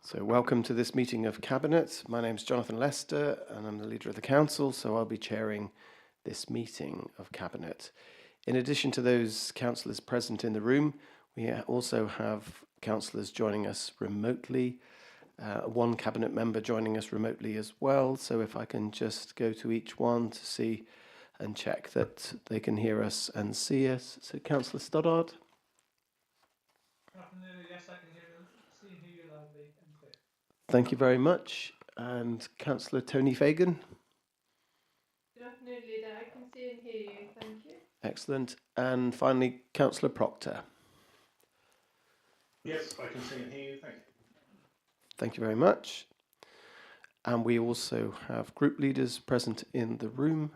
So welcome to this meeting of Cabinet. My name's Jonathan Lester and I'm the leader of the Council, so I'll be chairing this meeting of Cabinet. In addition to those councillors present in the room, we also have councillors joining us remotely, one Cabinet member joining us remotely as well. So if I can just go to each one to see and check that they can hear us and see us. So Councillor Stoddart. Yes, I can hear you loudly and clear. Thank you very much. And Councillor Tony Fagan. Good afternoon, Leader. I can see and hear you. Thank you. Excellent. And finally, Councillor Proctor. Yes, I can see and hear you. Thank you. Thank you very much. And we also have group leaders present in the room.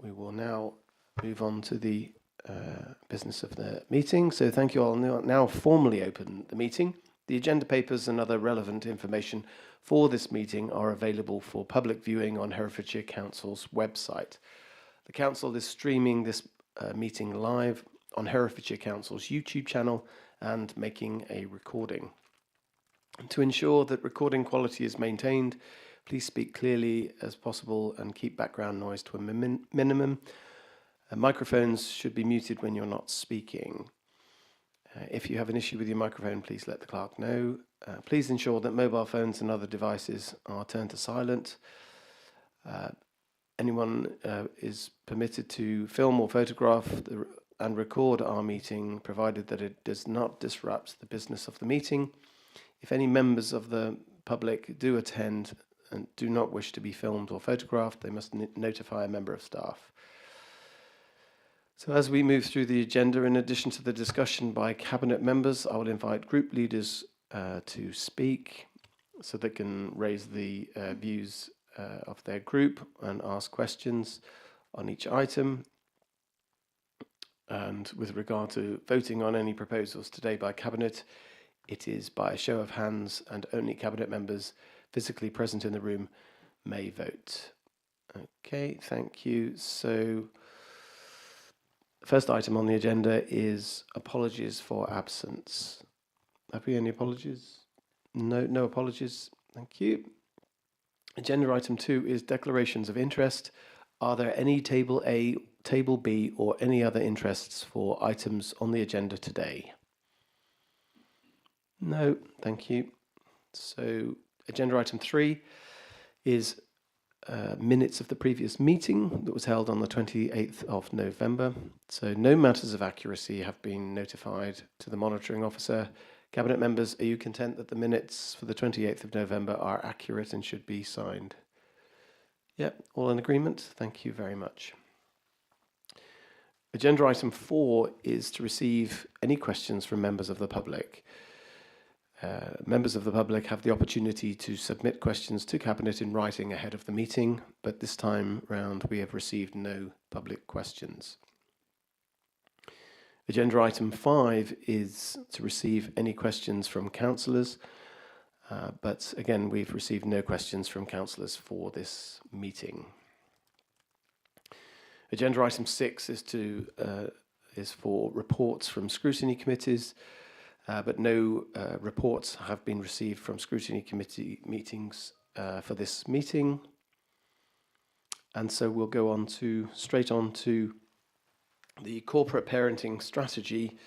We will now move on to the business of the meeting. So thank you all. Now formally open the meeting. The agenda papers and other relevant information for this meeting are available for public viewing on Herefordshire Council's website. The Council is streaming this meeting live on Herefordshire Council's YouTube channel and making a recording. To ensure that recording quality is maintained, please speak clearly as possible and keep background noise to a minimum. Microphones should be muted when you're not speaking. If you have an issue with your microphone, please let the clerk know. Please ensure that mobile phones and other devices are turned to silent. Anyone is permitted to film or photograph and record our meeting, provided that it does not disrupt the business of the meeting. If any members of the public do attend and do not wish to be filmed or photographed, they must notify a member of staff. So as we move through the agenda, in addition to the discussion by Cabinet members, I will invite group leaders to speak so they can raise the views of their group and ask questions on each item. And with regard to voting on any proposals today by Cabinet, it is by a show of hands and only Cabinet members physically present in the room may vote. Okay, thank you. So the first item on the agenda is apologies for absence. Have we any apologies? No apologies. Thank you. Agenda item 2 is declarations of interest. Are there any Table A, Table B, or any other interests for items on the agenda today? No, thank you. So agenda item 3 is minutes of the previous meeting that was held on the 28th of November. So no matters of accuracy have been notified to the monitoring officer. Cabinet members, are you content that the minutes for the 28th of November are accurate and should be signed? Yep, all in agreement? Thank you very much. Agenda item 4 is to receive any questions from members of the public. Members of the public have the opportunity to submit questions to Cabinet in writing ahead of the meeting, but this time round we have received no public questions. Agenda item 5 is to receive any questions from councillors, but again we've received no questions from councillors for this meeting. Agenda item 6 is for reports from scrutiny committees. But no reports have been received from scrutiny committee meetings for this meeting. And so we'll go on straight on to the corporate parenting strategy,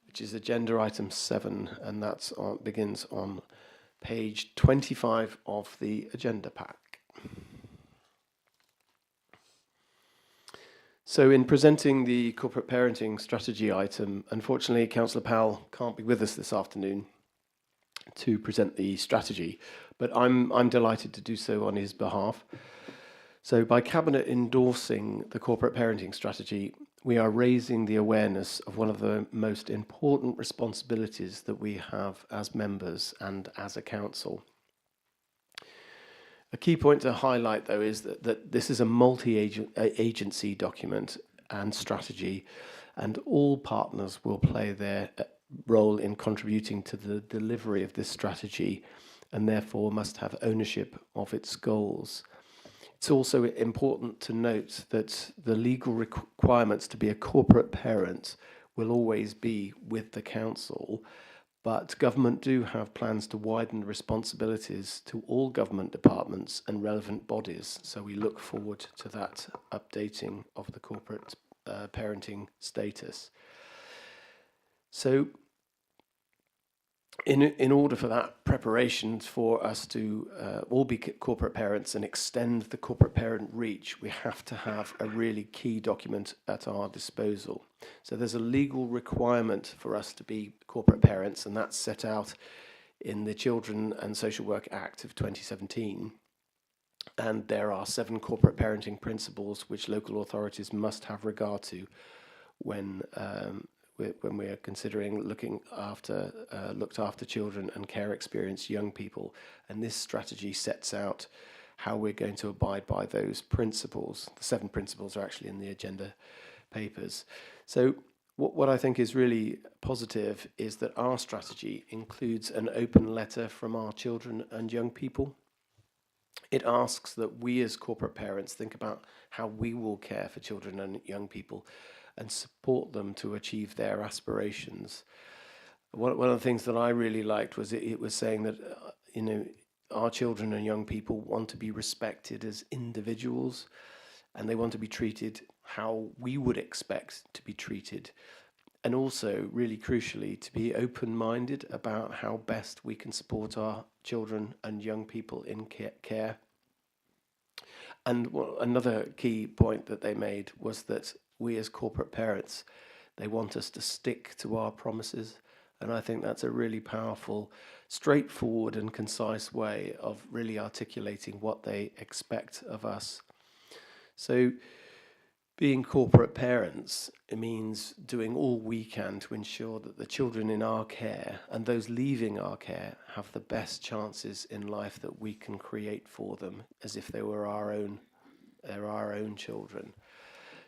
which is agenda item 7, and that begins on page 25 of the agenda pack. So in presenting the corporate parenting strategy item, unfortunately, Councillor Powell can't be with us this afternoon to present the strategy, but I'm delighted to do so on his behalf. So by Cabinet endorsing the corporate parenting strategy, we are raising the awareness of one of the most important responsibilities that we have as members and as a council. A key point to highlight, though, is that this is a multi-agency document and strategy, and all partners will play their role in contributing to the delivery of this strategy, and therefore must have ownership of its goals. It's also important to note that the legal requirements to be a corporate parent will always be with the council, but government do have plans to widen responsibilities to all government departments and relevant bodies. So we look forward to that updating of the corporate parenting status. So in order for that preparation for us to all be corporate parents and extend the corporate parent reach, we have to have a really key document at our disposal. So there's a legal requirement for us to be corporate parents, and that's set out in the Children and Social Work Act of 2017. And there are 7 corporate parenting principles which local authorities must have regard to when we are considering looked after children and care experienced young people. And this strategy sets out how we're going to abide by those principles. The 7 principles are actually in the agenda papers. So what I think is really positive is that our strategy includes an open letter from our children and young people. It asks that we as corporate parents think about how we will care for children and young people and support them to achieve their aspirations. One of the things that I really liked was it was saying that our children and young people want to be respected as individuals, and they want to be treated how we would expect to be treated, and also, really crucially, to be open-minded about how best we can support our children and young people in care. And another key point that they made was that we as corporate parents, they want us to stick to our promises. And I think that's a really powerful, straightforward and concise way of really articulating what they expect of us. So being corporate parents, it means doing all we can to ensure that the children in our care and those leaving our care have the best chances in life that we can create for them, as if they were our own children.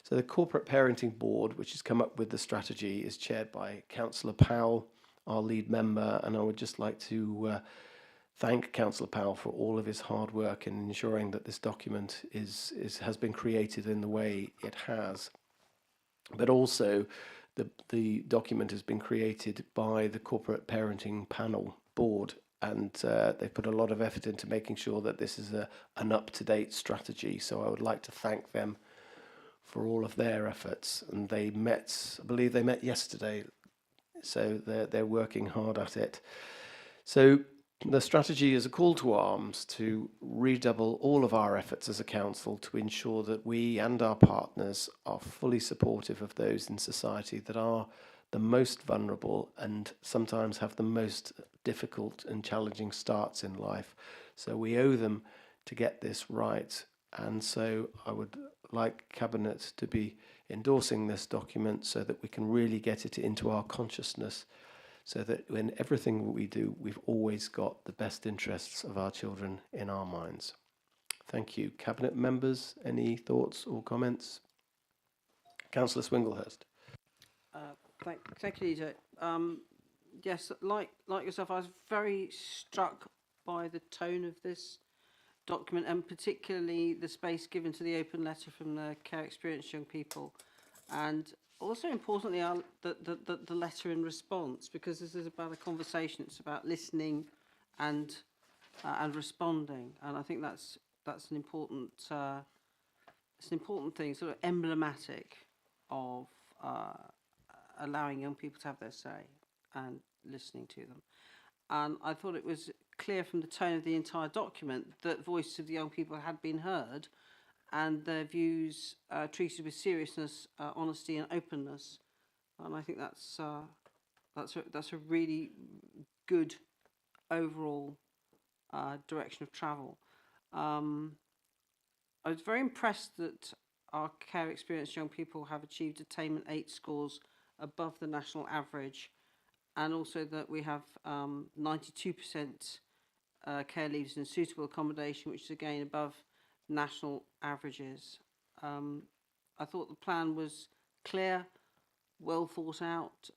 So the Corporate Parenting Board, which has come up with the strategy, is chaired by Councillor Powell, our lead member, and I would just like to thank Councillor Powell for all of his hard work in ensuring that this document has been created in the way it has. But also, the document has been created by the Corporate Parenting Panel Board, and they've put a lot of effort into making sure that this is an up-to-date strategy. So I would like to thank them for all of their efforts. And I believe they met yesterday, so they're working hard at it. So the strategy is a call to arms to redouble all of our efforts as a council to ensure that we and our partners are fully supportive of those in society that are the most vulnerable and sometimes have the most difficult and challenging starts in life. So we owe them to get this right. And so I would like Cabinet to be endorsing this document so that we can really get it into our consciousness, so that in everything we do, we've always got the best interests of our children in our minds. Thank you. Cabinet members, any thoughts or comments? Councillor Swinglehurst. Thank you, Leader. Yes, like yourself, I was very struck by the tone of this document, and particularly the space given to the open letter from the care experienced young people, and also importantly the letter in response, because this is about a conversation. It's about listening and responding, and I think that's an important thing, sort of emblematic of allowing young people to have their say and listening to them. And I thought it was clear from the tone of the entire document that voices of the young people had been heard, and their views treated with seriousness, honesty, and openness. And I think that's a really good overall direction of travel. I was very impressed that our care experienced young people have achieved attainment 8 scores above the national average, and also that we have 92% care leavers in suitable accommodation, which is again above national averages. I thought the plan was clear, well thought out,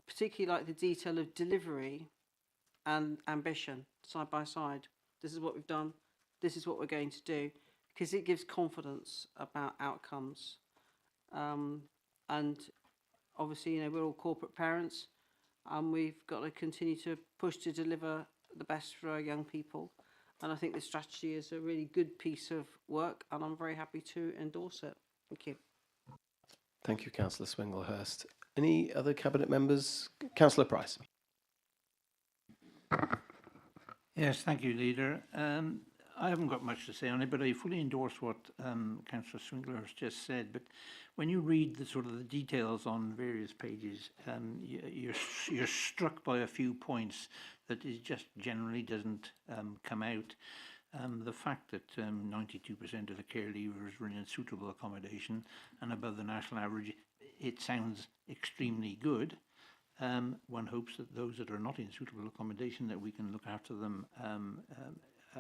particularly like the detail of delivery and ambition side by side. This is what we've done, this is what we're going to do, because it gives confidence about outcomes. And obviously, we're all corporate parents, and we've got to continue to push to deliver the best for our young people. And I think this strategy is a really good piece of work, and I'm very happy to endorse it. Thank you. Thank you, Councillor Swinglehurst. Any other Cabinet members? Councillor Price. Yes, thank you, Leader. I haven't got much to say on it, but I fully endorse what Councillor Swinglehurst just said. But when you read the sort of the details on various pages, you're struck by a few points that it just generally doesn't come out. The fact that 92% of the care leavers were in suitable accommodation and above the national average, it sounds extremely good. One hopes that those that are not in suitable accommodation, that we can look after them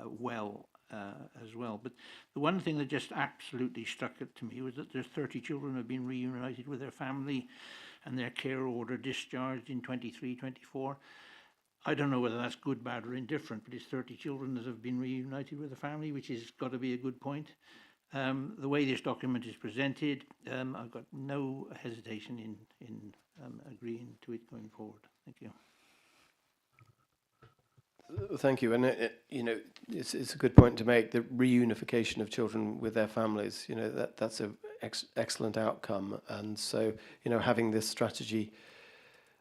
well as well. But the one thing that just absolutely struck it to me was that there's 30 children who have been reunited with their family and their care order discharged in 23-24. I don't know whether that's good, bad or indifferent, but it's 30 children that have been reunited with the family, which has got to be a good point. The way this document is presented, I've got no hesitation in agreeing to it going forward. Thank you. Thank you. And it's a good point to make. The reunification of children with their families, that's a excellent outcome. And so, having this strategy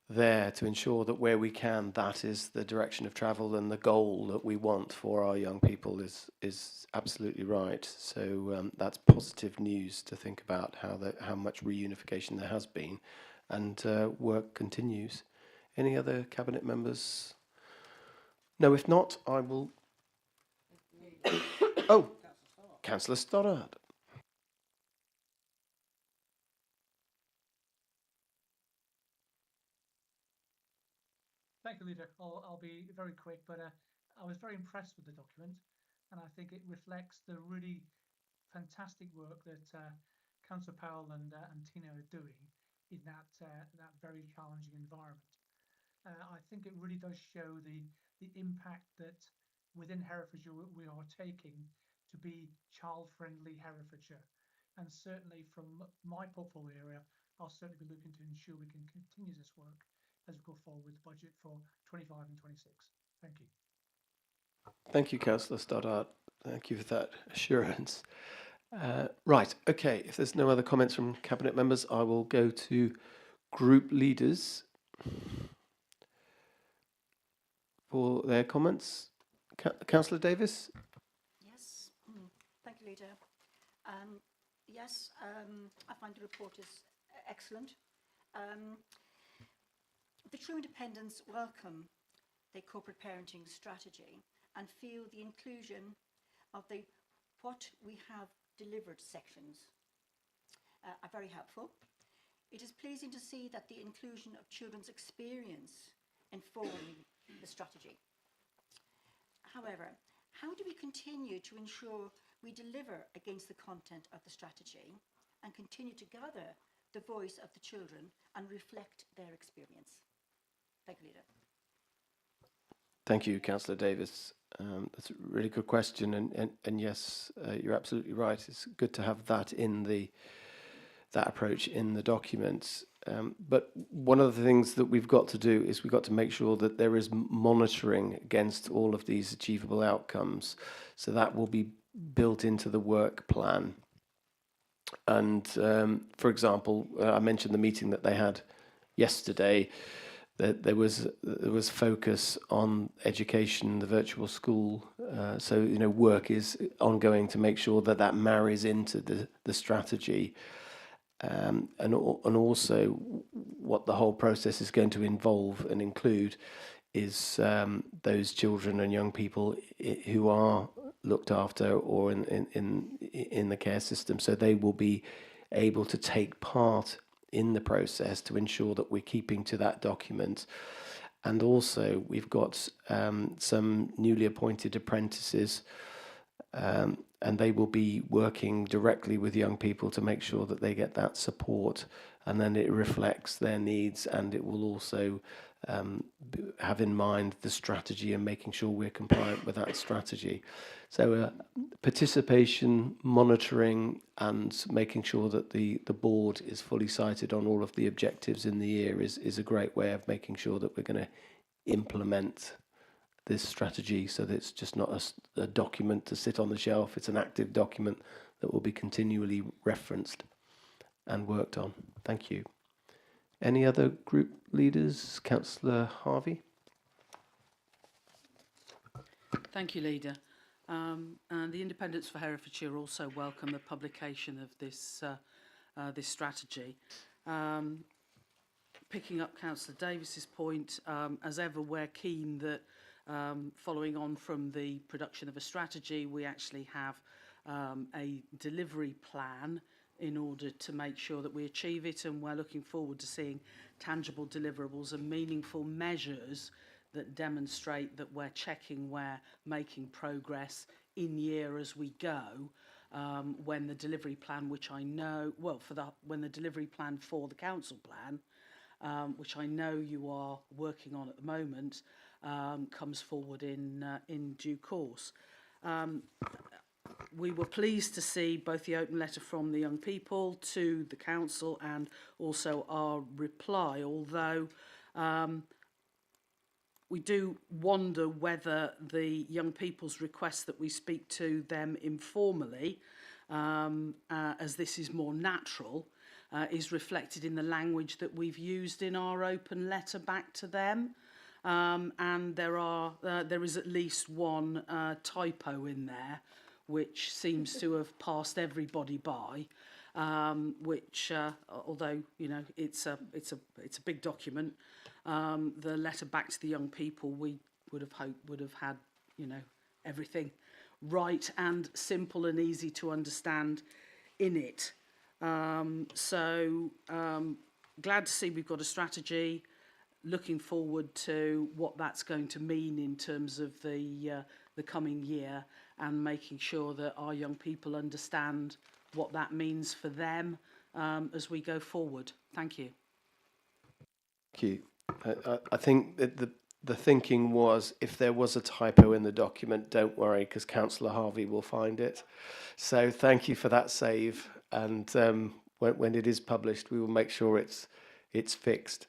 there to ensure that where we can, that is the direction of travel and the goal that we want for our young people is absolutely right. So that's positive news to think about how much reunification there has been, and work continues. Any other Cabinet members? No, if not, I will. Oh, Councillor Stoddart. Thank you, Leader. I'll be very quick, but I was very impressed with the document, and I think it reflects the really fantastic work that Councillor Powell and Tina are doing in that very challenging environment. I think it really does show the impact that within Herefordshire we are taking to be child-friendly Herefordshire, and certainly from my portfolio area, I'll certainly be looking to ensure we can continue this work as we go forward with the budget for 25 and 26. Thank you. Thank you, Councillor Stoddart. Thank you for that assurance. Right, okay, if there's no other comments from Cabinet members, I will go to group leaders for their comments. Councillor Davis? Yes, thank you, Leader. Yes, I find the report is excellent. The True Independents welcome the corporate parenting strategy and feel the inclusion of the what we have delivered sections are very helpful. It is pleasing to see that the inclusion of children's experience informing the strategy. However, how do we continue to ensure we deliver against the content of the strategy and continue to gather the voice of the children and reflect their experience? Thank you, Leader. Thank you, Councillor Davis. That's a really good question, and yes, you're absolutely right. It's good to have that in that approach in the documents. But one of the things that we've got to do is we've got to make sure that there is monitoring against all of these achievable outcomes. So that will be built into the work plan. And for example, I mentioned the meeting that they had yesterday. That there was focus on education, the virtual school. So work is ongoing to make sure that marries into the strategy. And also what the whole process is going to involve and include is those children and young people who are looked after or in the care system, so they will be able to take part in the process to ensure that we're keeping to that document. And also we've got some newly appointed apprentices, and they will be working directly with young people to make sure that they get that support, and then it reflects their needs, and it will also have in mind the strategy and making sure we're compliant with that strategy. So participation, monitoring, and making sure that the board is fully sighted on all of the objectives in the year is a great way of making sure that we're going to implement this strategy, so that it's just not a document to sit on the shelf. It's an active document that will be continually referenced and worked on. Thank you. Any other group leaders? Councillor Harvey? Thank you, Leader. And the Independents for Herefordshire also welcome the publication of this this strategy. Picking up Councillor Davis's point, as ever, we're keen that following on from the production of a strategy, we actually have a delivery plan in order to make sure that we achieve it, and we're looking forward to seeing tangible deliverables and meaningful measures that demonstrate that we're checking, we're making progress in year as we go, when the delivery plan, which I know, well, when the delivery plan for the council plan, which I know you are working on at the moment, comes forward in due course. We were pleased to see both the open letter from the young people to the council and also our reply, although we do wonder whether the young people's request that we speak to them informally, as this is more natural, is reflected in the language that we've used in our open letter back to them. And there is at least one typo in there, which seems to have passed everybody by. Which, although you know it's a big document, the letter back to the young people, we would have hoped would have had everything right and simple and easy to understand in it. So glad to see we've got a strategy. Looking forward to what that's going to mean in terms of the coming year, and making sure that our young people understand what that means for them as we go forward. Thank you. Thank you. I think that the thinking was, if there was a typo in the document, don't worry, because Councillor Harvey will find it. So thank you for that save. And when it is published, we will make sure it's fixed.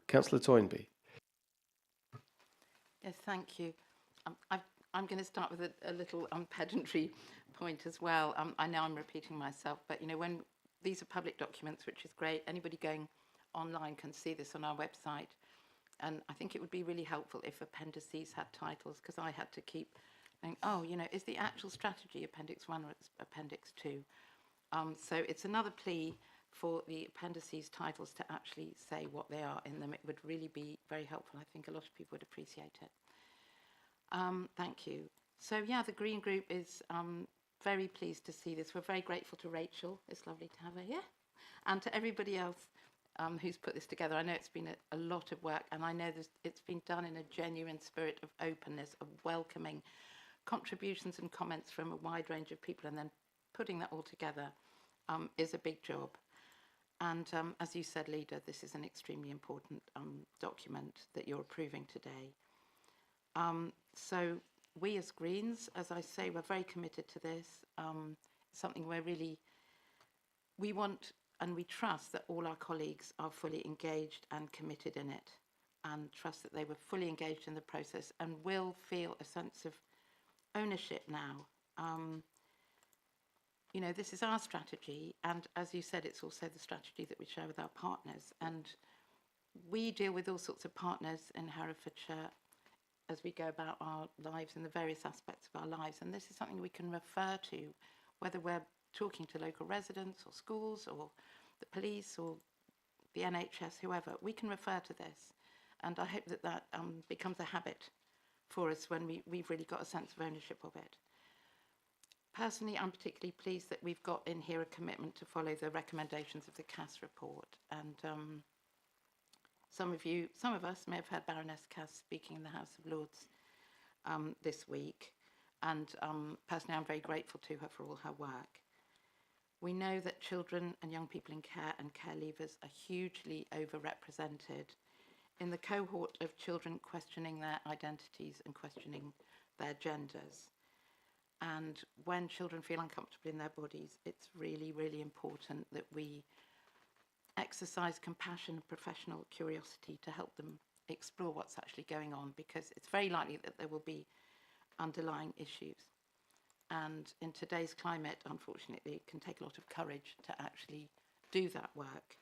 Councillor Toynbee. Yes, thank you. I'm going to start with a little pedantry point as well. I know I'm repeating myself, but when these are public documents, which is great, anybody going online can see this on our website. And I think it would be really helpful if appendices had titles, because I had to keep saying, is the actual strategy Appendix 1 or it's Appendix 2? So it's another plea for the appendices titles to actually say what they are in them. It would really be very helpful. I think a lot of people would appreciate it. Thank you. So yeah, the Green Group is very pleased to see this. We're very grateful to Rachel. It's lovely to have her here. And to everybody else who's put this together. I know it's been a lot of work, and I know it's been done in a genuine spirit of openness, of welcoming contributions and comments from a wide range of people, and then putting that all together is a big job. And as you said, Leader, this is an extremely important document that you're approving today. So we as Greens, as I say, we're very committed to this. Something we want and we trust that all our colleagues are fully engaged and committed in it, and trust that they were fully engaged in the process and will feel a sense of ownership now. This is our strategy, and as you said, it's also the strategy that we share with our partners. And we deal with all sorts of partners in Herefordshire as we go about our lives and the various aspects of our lives. And this is something we can refer to, whether we're talking to local residents or schools or the police or the NHS, whoever. We can refer to this. And I hope that becomes a habit for us when we've really got a sense of ownership of it. Personally, I'm particularly pleased that we've got in here a commitment to follow the recommendations of the Cass report. And some of us may have heard Baroness Cass speaking in the House of Lords this week. And personally, I'm very grateful to her for all her work. We know that children and young people in care and care leavers are hugely overrepresented in the cohort of children questioning their identities and questioning their genders. And when children feel uncomfortable in their bodies, it's really, really important that we exercise compassion and professional curiosity to help them explore what's actually going on, because it's very likely that there will be underlying issues. And in today's climate, unfortunately, it can take a lot of courage to actually do that work.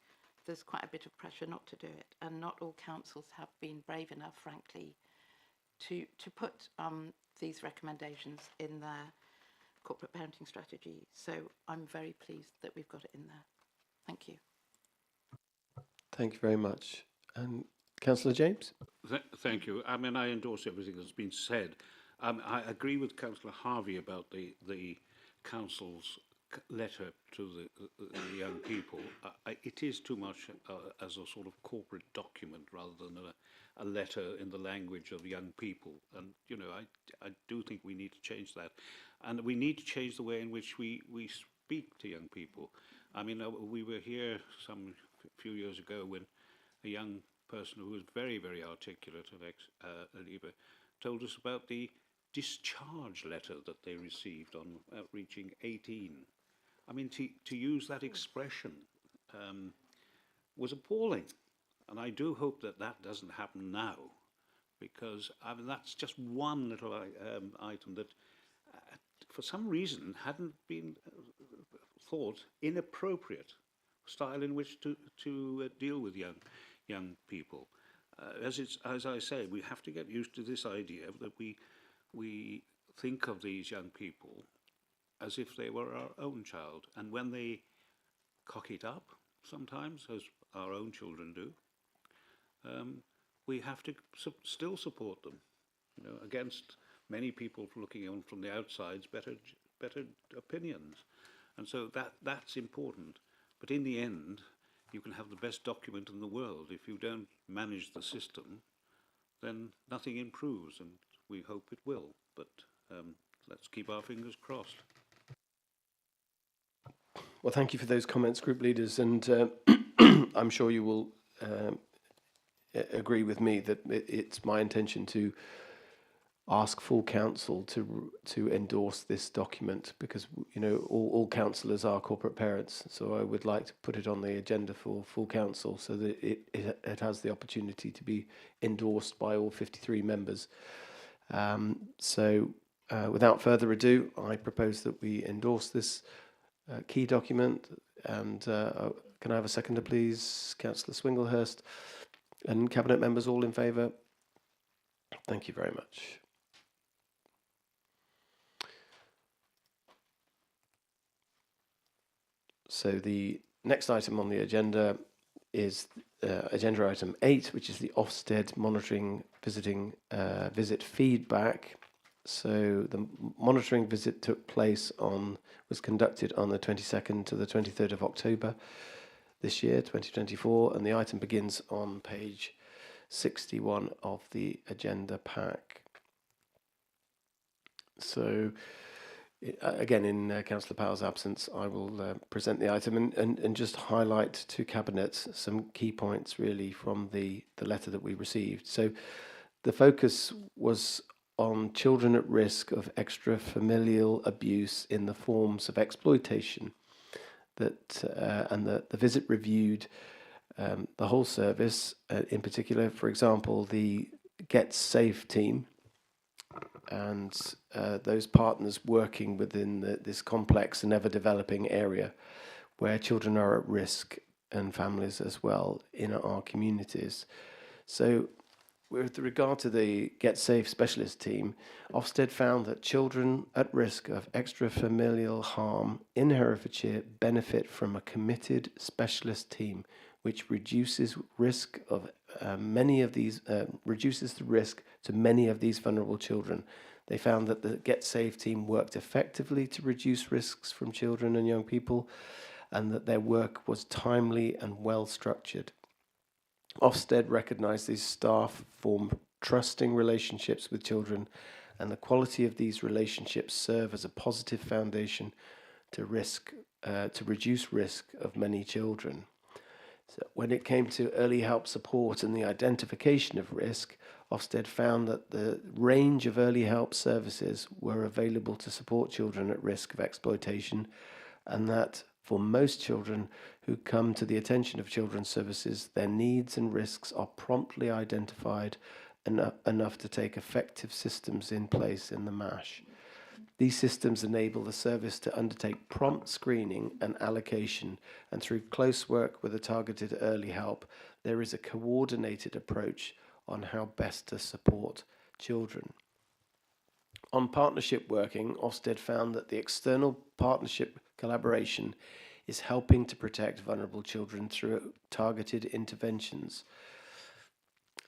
There's quite a bit of pressure not to do it, and not all councils have been brave enough, frankly, to put these recommendations in their corporate parenting strategy. So I'm very pleased that we've got it in there. Thank you. Thank you very much. And Councillor James? Thank you. I mean, I endorse everything that's been said. I agree with Councillor Harvey about the council's letter to the young people. It is too much as a sort of corporate document rather than a letter in the language of young people. And, you know, I do think we need to change that. And we need to change the way in which we speak to young people. I mean, we were here some few years ago when a young person who was very, very articulate, Aliba, told us about the discharge letter that they received on reaching 18. I mean, to use that expression was appalling. And I do hope that that doesn't happen now, because I mean, that's just one little item that for some reason hadn't been thought inappropriate style in which to deal with young people. As I say, we have to get used to this idea that we think of these young people as if they were our own child, and when they cock it up, sometimes, as our own children do, we have to still support them, you know, against many people looking on from the outside's better opinions, and so that's important. But in the end, you can have the best document in the world. If you don't manage the system, then nothing improves, and we hope it will. But let's keep our fingers crossed. Well, thank you for those comments, group leaders, and I'm sure you will agree with me that it's my intention to ask full council to endorse this document, because, you know, all councillors are corporate parents, so I would like to put it on the agenda for full council so that it has the opportunity to be endorsed by all 53 members. Without further ado, I propose that we endorse this key document, and can I have a seconder, please? Councillor Swinglehurst, and Cabinet members, all in favour? Thank you very much. So the next item on the agenda is agenda item 8, which is the Ofsted monitoring visit feedback. So the monitoring visit was conducted on the 22nd to the 23rd of October this year, 2024, and the item begins on page 61 of the agenda pack. So again, in Councillor Powell's absence, I will present the item and just highlight to Cabinet some key points really from the letter that we received. So the focus was on children at risk of extrafamilial abuse in the forms of exploitation, and the visit reviewed the whole service, in particular, for example, the Get Safe team, and those partners working within this complex and ever-developing area where children are at risk, and families as well in our communities. So with regard to the Get Safe specialist team, Ofsted found that children at risk of extrafamilial harm in Herefordshire benefit from a committed specialist team, which reduces risk of reduces the risk to many of these vulnerable children. They found that the Get Safe team worked effectively to reduce risks from children and young people, and that their work was timely and well structured. Ofsted recognised these staff form trusting relationships with children, and the quality of these relationships serve as a positive foundation to reduce risk of many children. So when it came to early help support and the identification of risk, Ofsted found that the range of early help services were available to support children at risk of exploitation, and that for most children who come to the attention of Children's Services, their needs and risks are promptly identified enough to take effective systems in place in the MASH. These systems enable the service to undertake prompt screening and allocation, and through close work with a targeted early help, there is a coordinated approach on how best to support children. On partnership working, Ofsted found that the external partnership collaboration is helping to protect vulnerable children through targeted interventions.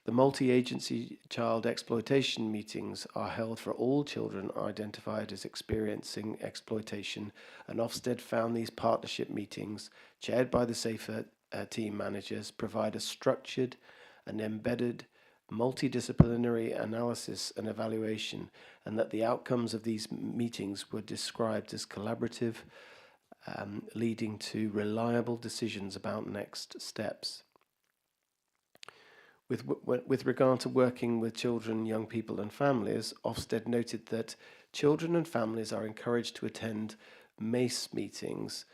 The multi-agency child exploitation meetings are held for all children identified as experiencing exploitation, and Ofsted found these partnership meetings, chaired by the SAFER team managers, provide a structured and embedded multidisciplinary analysis and evaluation, and that the outcomes of these meetings were described as collaborative, leading to reliable decisions about next steps. With regard to working with children, young people and families, Ofsted noted that children and families are encouraged to attend MACE meetings,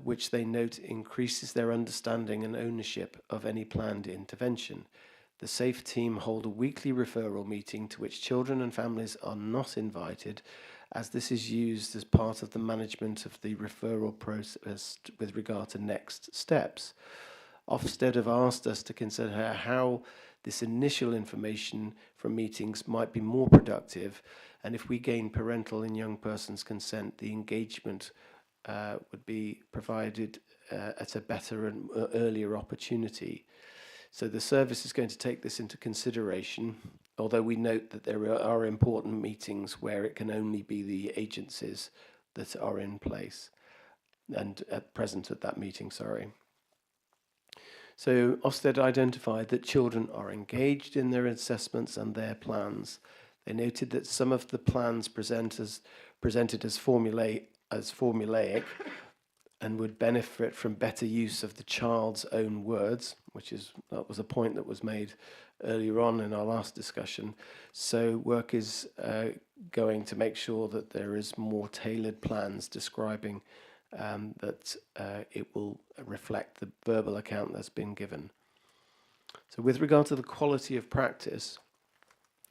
which they note increases their understanding and ownership of any planned intervention. The SAFE team hold a weekly referral meeting to which children and families are not invited, as this is used as part of the management of the referral process with regard to next steps. Ofsted have asked us to consider how this initial information from meetings might be more productive, and if we gain parental and young persons' consent, the engagement would be provided at a better and earlier opportunity. So the service is going to take this into consideration, although we note that there are important meetings where it can only be the agencies that are in place and present at that meeting, sorry. So Ofsted identified that children are engaged in their assessments and their plans. They noted that some of the plans presented as formulaic and would benefit from better use of the child's own words, that was a point that was made earlier on in our last discussion. So work is going to make sure that there is more tailored plans describing that it will reflect the verbal account that's been given. So with regard to the quality of practice,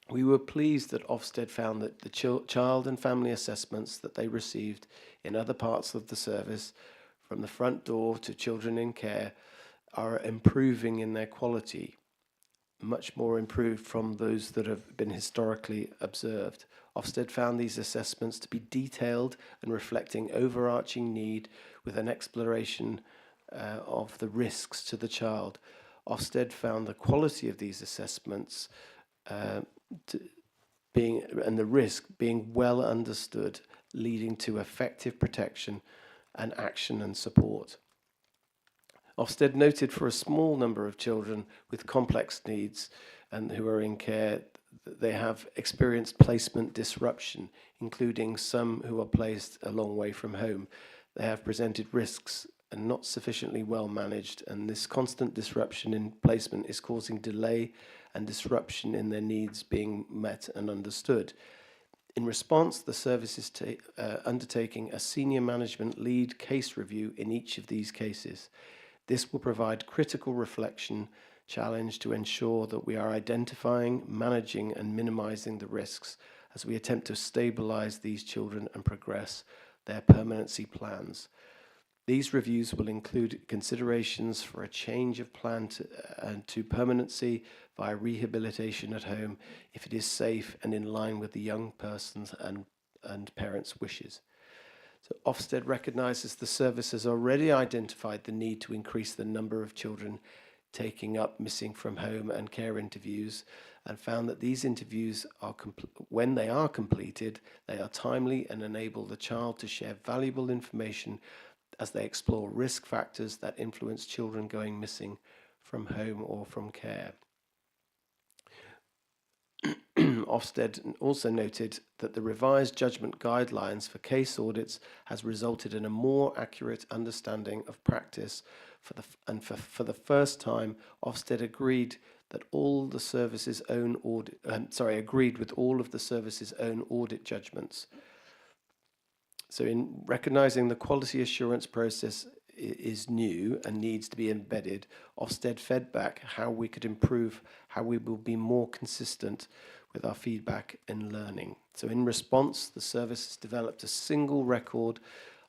we were pleased that Ofsted found that the child and family assessments that they received in other parts of the service, from the front door to children in care, are improving in their quality, much more improved from those that have been historically observed. Ofsted found these assessments to be detailed and reflecting overarching need with an exploration of the risks to the child. Ofsted found the quality of these assessments and the risk being well understood, leading to effective protection and action and support. Ofsted noted for a small number of children with complex needs and who are in care, they have experienced placement disruption, including some who are placed a long way from home. They have presented risks and not sufficiently well managed, and this constant disruption in placement is causing delay and disruption in their needs being met and understood. In response, the service is undertaking a senior management lead case review in each of these cases. This will provide critical reflection challenge to ensure that we are identifying, managing and minimizing the risks as we attempt to stabilize these children and progress their permanency plans. These reviews will include considerations for a change of plan to permanency via rehabilitation at home if it is safe and in line with the young person's and parents' wishes. So Ofsted recognises the service has already identified the need to increase the number of children taking up missing from home and care interviews, and found that these interviews are when they are completed, they are timely and enable the child to share valuable information as they explore risk factors that influence children going missing from home or from care. Ofsted also noted that the revised judgment guidelines for case audits has resulted in a more accurate understanding of practice for the first time. Ofsted agreed that all the service's own audit agreed with all of the service's own audit judgments. So in recognising the quality assurance process is new and needs to be embedded, Ofsted fed back how we could improve, how we will be more consistent with our feedback and learning. So in response, the service has developed a single record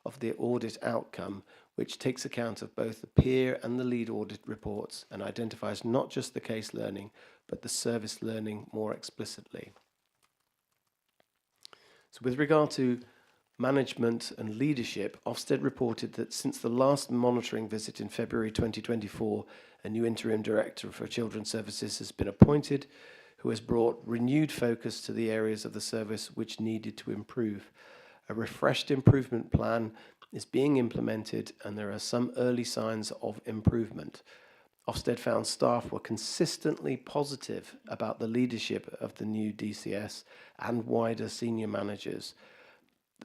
of the audit outcome, which takes account of both the peer and the lead audit reports and identifies not just the case learning, but the service learning more explicitly. So with regard to management and leadership, Ofsted reported that since the last monitoring visit in February 2024, a new interim director for children's services has been appointed, who has brought renewed focus to the areas of the service which needed to improve. A refreshed improvement plan is being implemented, and there are some early signs of improvement. Ofsted found staff were consistently positive about the leadership of the new DCS and wider senior managers.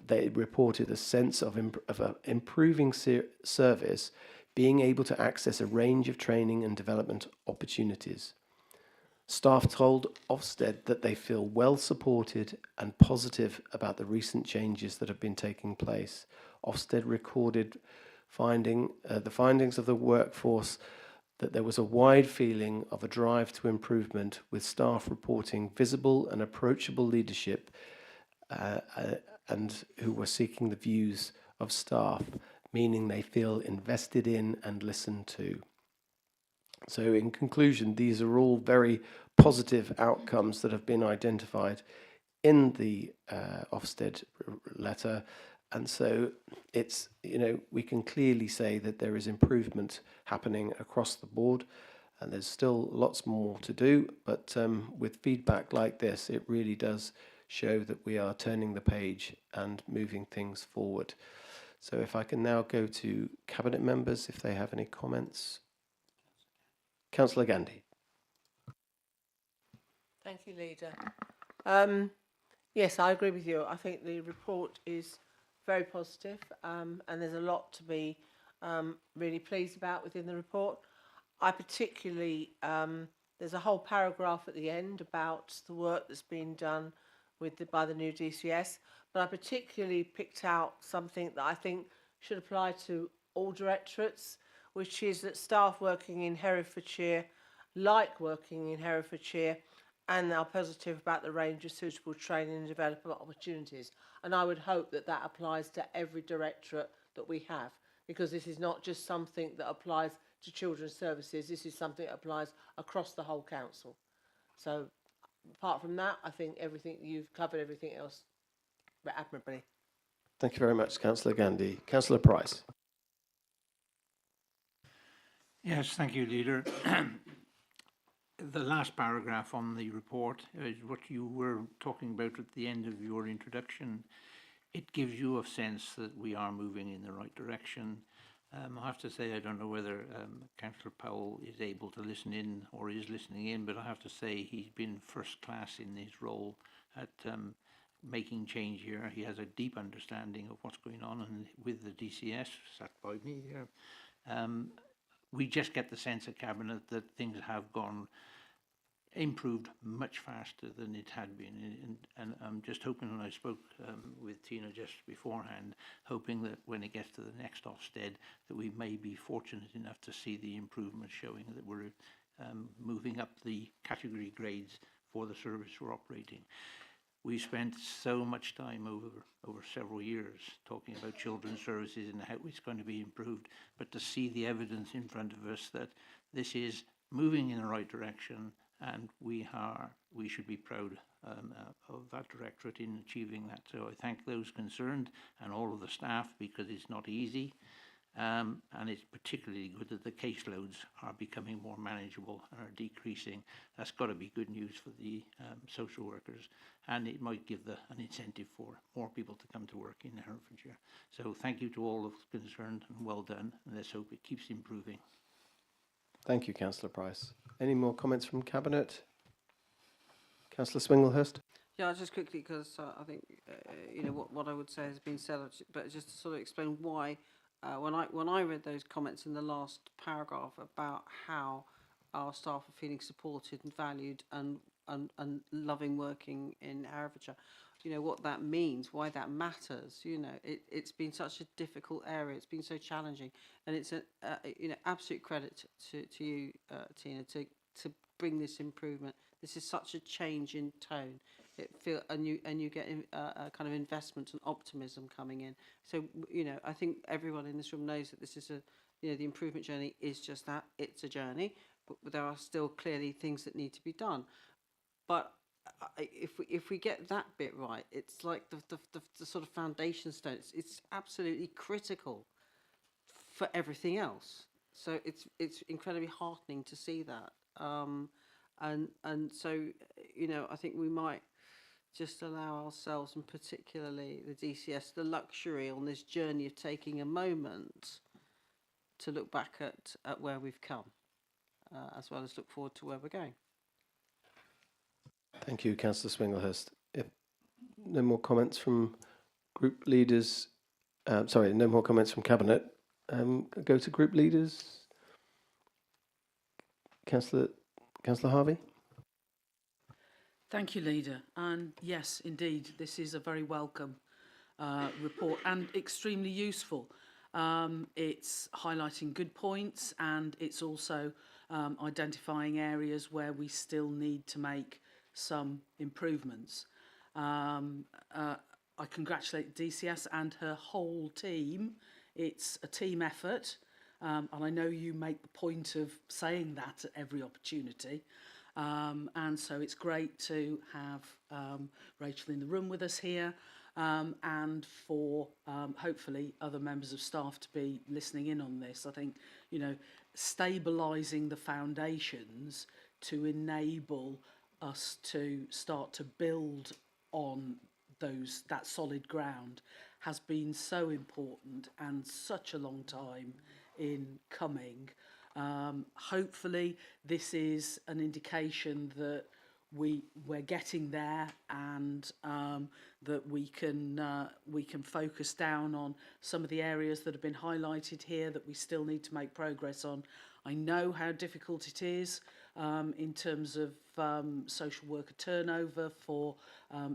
They reported a sense of an improving service, being able to access a range of training and development opportunities. Staff told Ofsted that they feel well supported and positive about the recent changes that have been taking place. Ofsted recorded the findings of the workforce that there was a wide feeling of a drive to improvement, with staff reporting visible and approachable leadership and who were seeking the views of staff, meaning they feel invested in and listened to. So in conclusion, these are all very positive outcomes that have been identified in the Ofsted letter. And so it's, we can clearly say that there is improvement happening across the board, and there's still lots more to do. But with feedback like this, it really does show that we are turning the page and moving things forward. So if I can now go to Cabinet members, if they have any comments. Councillor Gandhi. Thank you, Leader. Yes, I agree with you. I think the report is very positive, and there's a lot to be really pleased about within the report. I particularly, there's a whole paragraph at the end about the work that's been done by the new DCS, but I particularly picked out something that I think should apply to all directorates, which is that staff working in Herefordshire like working in Herefordshire and are positive about the range of suitable training and development opportunities. And I would hope that that applies to every directorate that we have, because this is not just something that applies to children's services, this is something that applies across the whole council. So apart from that, I think you've covered everything else admirably. Thank you very much, Councillor Gandhi. Councillor Price. Yes, thank you, Leader. The last paragraph on the report is what you were talking about at the end of your introduction. It gives you a sense that we are moving in the right direction. I have to say, I don't know whether Councillor Powell is able to listen in or is listening in, but I have to say he's been first class in his role at making change here. He has a deep understanding of what's going on, and with the DCS sat by me here, we just get the sense at Cabinet that things have improved much faster than it had been, and I'm just hoping, when I spoke with Tina just beforehand, hoping that when it gets to the next Ofsted that we may be fortunate enough to see the improvement, showing that we're moving up the category grades for the service we're operating. We spent so much time over several years talking about children's services and how it's going to be improved, but to see the evidence in front of us that this is moving in the right direction, and we should be proud of that directorate in achieving that. So I thank those concerned and all of the staff, because it's not easy, and it's particularly good that the caseloads are becoming more manageable and are decreasing. That's got to be good news for the social workers, and it might give an incentive for more people to come to work in Herefordshire. So thank you to all of concerned, and well done, and let's hope it keeps improving. Thank you, Councillor Price. Any more comments from Cabinet? Councillor Swinglehurst. Yeah, just quickly, because I think you know what I would say has been said, but just to sort of explain why when I read those comments in the last paragraph about how our staff are feeling supported and valued and loving working in Herefordshire, you know what that means, why that matters. You know, it's been such a difficult area, it's been so challenging, and it's a you know, absolute credit to you, Tina, to bring this improvement. This is such a change in tone. And you get a kind of investment and optimism coming in. So you know, I think everyone in this room knows that this is the improvement journey is just that. It's a journey, but there are still clearly things that need to be done. But if we get that bit right, it's like the sort of foundation stone. It's absolutely critical for everything else. So it's incredibly heartening to see that. And so, you know, I think we might just allow ourselves, and particularly the DCS, the luxury on this journey of taking a moment to look back at where we've come, as well as look forward to where we're going. Thank you, Councillor Swinglehurst. If no more comments from group leaders, sorry, no more comments from Cabinet, go to group leaders. Councillor Harvey. Thank you, Leader. And yes, indeed, this is a very welcome report and extremely useful. It's highlighting good points, and it's also identifying areas where we still need to make some improvements. I congratulate DCS and her whole team. It's a team effort, and I know you make the point of saying that at every opportunity. And so it's great to have Rachel in the room with us here, and for hopefully other members of staff to be listening in on this. I think, you know, stabilising the foundations to enable us to start to build on that solid ground has been so important and such a long time in coming. Hopefully this is an indication that we're getting there, and that we can focus down on some of the areas that have been highlighted here that we still need to make progress on. I know how difficult it is in terms of social worker turnover for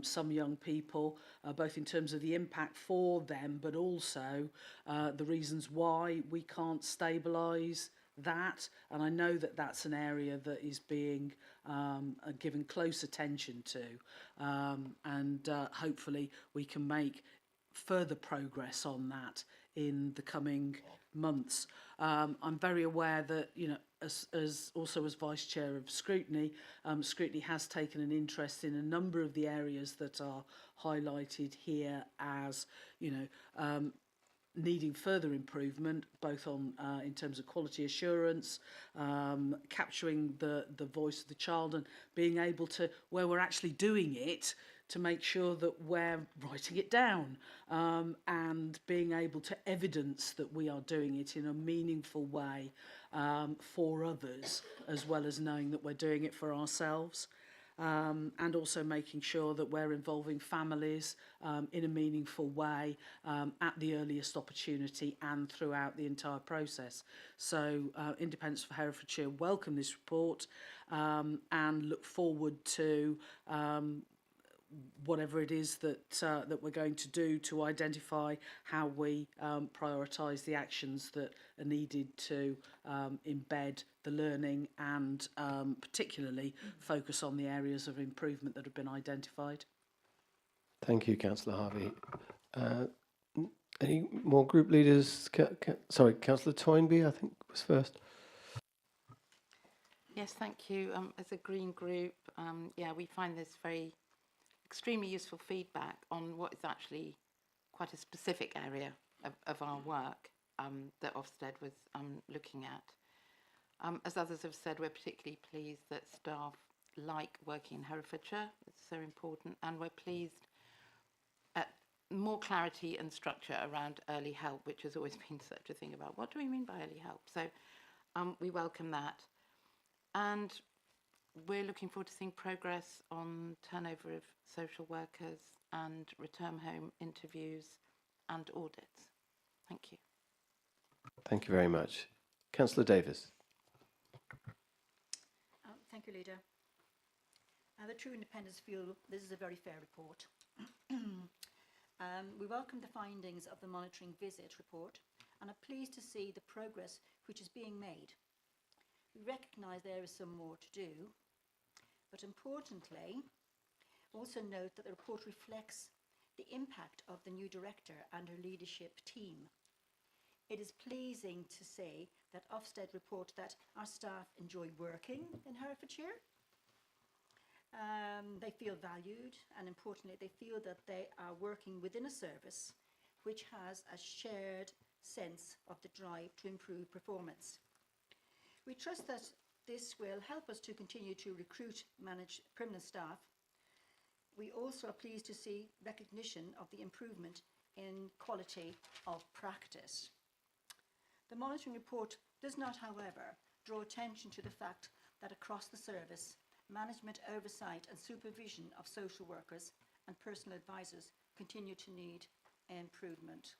some young people, both in terms of the impact for them, but also the reasons why we can't stabilise that. And I know that that's an area that is being given close attention to, and hopefully we can make further progress on that in the coming months. I'm very aware that, you know, as Vice Chair of Scrutiny, Scrutiny has taken an interest in a number of the areas that are highlighted here as, you know, needing further improvement, both on in terms of quality assurance, capturing the voice of the child, and being able to, where we're actually doing it, to make sure that we're writing it down, and being able to evidence that we are doing it in a meaningful way for others, as well as knowing that we're doing it for ourselves. And also making sure that we're involving families in a meaningful way at the earliest opportunity and throughout the entire process. So Independence for Herefordshire welcome this report, and look forward to whatever it is that we're going to do to identify how we prioritise the actions that are needed to embed the learning, and particularly focus on the areas of improvement that have been identified. Thank you, Councillor Harvey. Any more group leaders? Sorry, Councillor Toynbee, I think was first. Yes, thank you. As a Green Group, yeah, we find this extremely useful feedback on what is actually quite a specific area of our work that Ofsted was looking at. As others have said, we're particularly pleased that staff like working in Herefordshire. It's so important, and we're pleased at more clarity and structure around early help, which has always been such a thing about what do we mean by early help. So we welcome that. And we're looking forward to seeing progress on turnover of social workers and return home interviews and audits. Thank you. Thank you very much. Councillor Davis. Thank you, Leader. The True Independents feel this is a very fair report. We welcome the findings of the monitoring visit report and are pleased to see the progress which is being made. We recognise there is some more to do, but importantly, also note that the report reflects the impact of the new director and her leadership team. It is pleasing to say that Ofsted report that our staff enjoy working in Herefordshire. They feel valued, and importantly, they feel that they are working within a service which has a shared sense of the drive to improve performance. We trust that this will help us to continue to recruit, manage permanent staff. We also are pleased to see recognition of the improvement in quality of practice. The monitoring report does not, however, draw attention to the fact that across the service, management oversight and supervision of social workers and personal advisors continue to need improvement.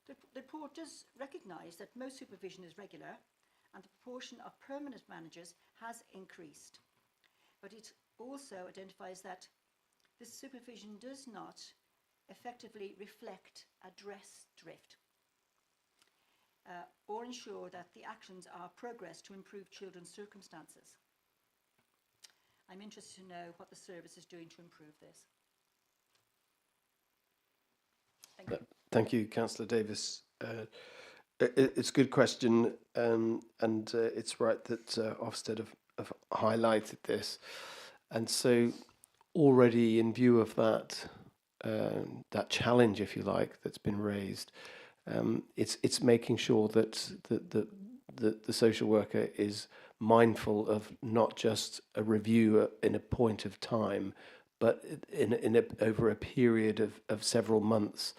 The report does recognise that most supervision is regular and the proportion of permanent managers has increased. But it also identifies that this supervision does not effectively reflect address drift or ensure that the actions are progress to improve children's circumstances. I'm interested to know what the service is doing to improve this. Thank you. Thank you, Councillor Davis. It's a good question, and it's right that Ofsted have highlighted this. And so already in view of that, that challenge, if you like, that's been raised, it's making sure that the social worker is mindful of not just a review in a point of time, but over a period of several months,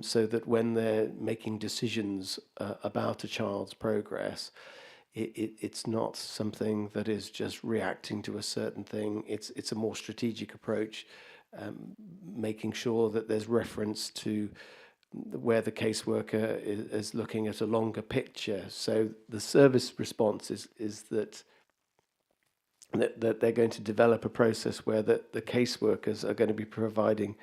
so that when they're making decisions about a child's progress, it's not something that is just reacting to a certain thing. It's a more strategic approach, making sure that there's reference to where the caseworker is looking at a longer picture. So the service response is that they're going to develop a process where the caseworkers are going to be providing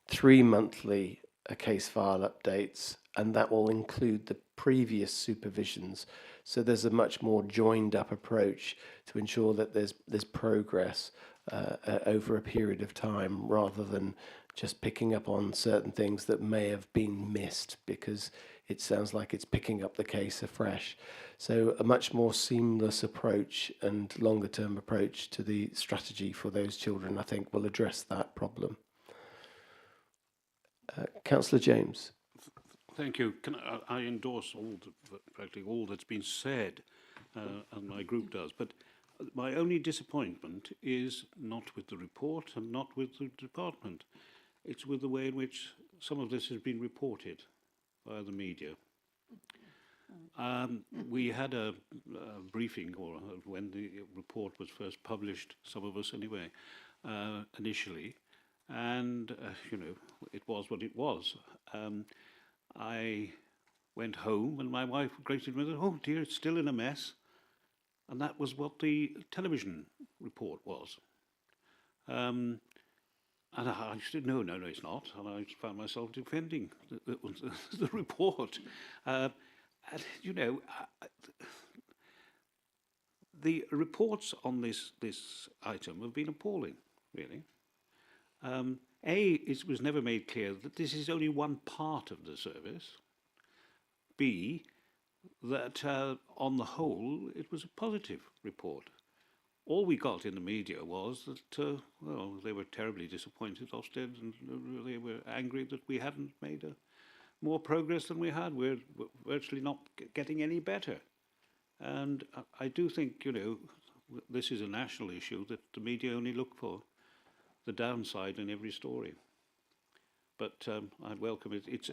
3 monthly case file updates, and that will include the previous supervisions. So there's a much more joined up approach to ensure that there's progress over a period of time, rather than just picking up on certain things that may have been missed because it sounds like it's picking up the case afresh. So a much more seamless approach and longer term approach to the strategy for those children, I think, will address that problem. Councillor James. Thank you. I endorse practically all that's been said, and my group does. But my only disappointment is not with the report and not with the department. It's with the way in which some of this has been reported by the media. We had a briefing, or when the report was first published, some of us anyway, initially, and you know, it was what it was. I went home and my wife greeted me with, "Oh dear, it's still in a mess," and that was what the television report was. And I said, no, it's not. And I found myself defending the report. And, you know, the reports on this item have been appalling, really. It was never made clear that this is only one part of the service. B, that on the whole, it was a positive report. All we got in the media was that, well, they were terribly disappointed, Ofsted, and they were angry that we hadn't made more progress than we had. We're virtually not getting any better. And I do think, you know, this is a national issue that the media only look for the downside in every story. But I welcome it. It's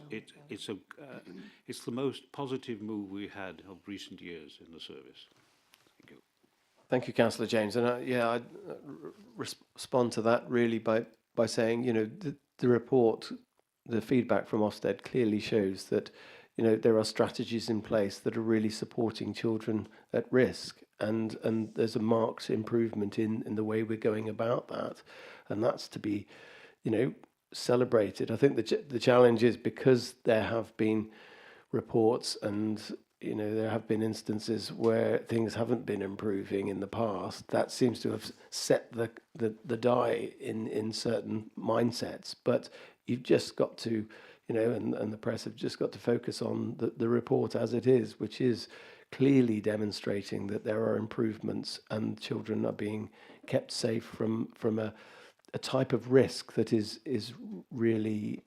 the most positive move we had of recent years in the service. Thank you. Thank you, Councillor James. And I'd respond to that really by saying, the report, the feedback from Ofsted clearly shows that, there are strategies in place that are really supporting children at risk. And there's a marked improvement in the way we're going about that. And that's to be, celebrated. I think the challenge is because there have been reports and there have been instances where things haven't been improving in the past. That seems to have set the die in certain mindsets. But you've just got to, and the press have just got to focus on the report as it is, which is clearly demonstrating that there are improvements and children are being kept safe from a type of risk that is really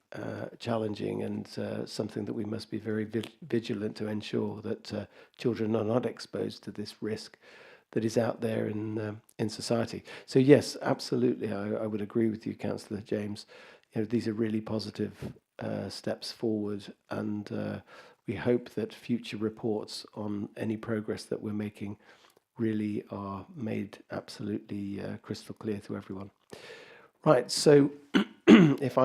challenging and something that we must be very vigilant to ensure that children are not exposed to this risk that is out there in society. So yes, absolutely, I would agree with you, Councillor James. These are really positive steps forward, and we hope that future reports on any progress that we're making really are made absolutely crystal clear to everyone. Right, so if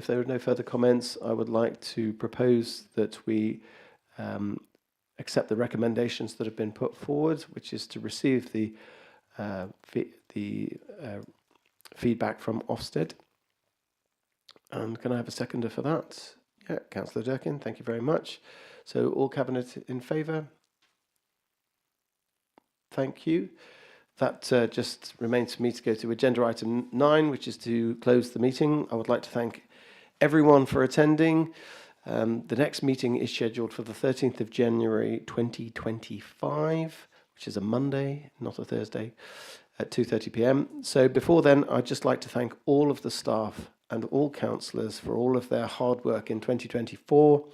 there are no further comments, I would like to propose that we accept the recommendations that have been put forward, which is to receive the feedback from Ofsted. And can I have a seconder for that? Yeah, Councillor Durkin, thank you very much. So all Cabinet in favour? Thank you. That just remains for me to go to agenda item 9, which is to close the meeting. I would like to thank everyone for attending. The next meeting is scheduled for the 13th of January 2025, which is a Monday, not a Thursday, at 2:30 p.m. So before then, I'd just like to thank all of the staff and all councillors for all of their hard work in 2024.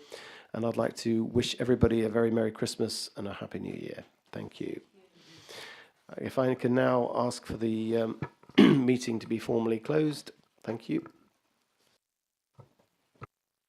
And I'd like to wish everybody a very Merry Christmas and a Happy New Year. Thank you. If I can now ask for the meeting to be formally closed. Thank you.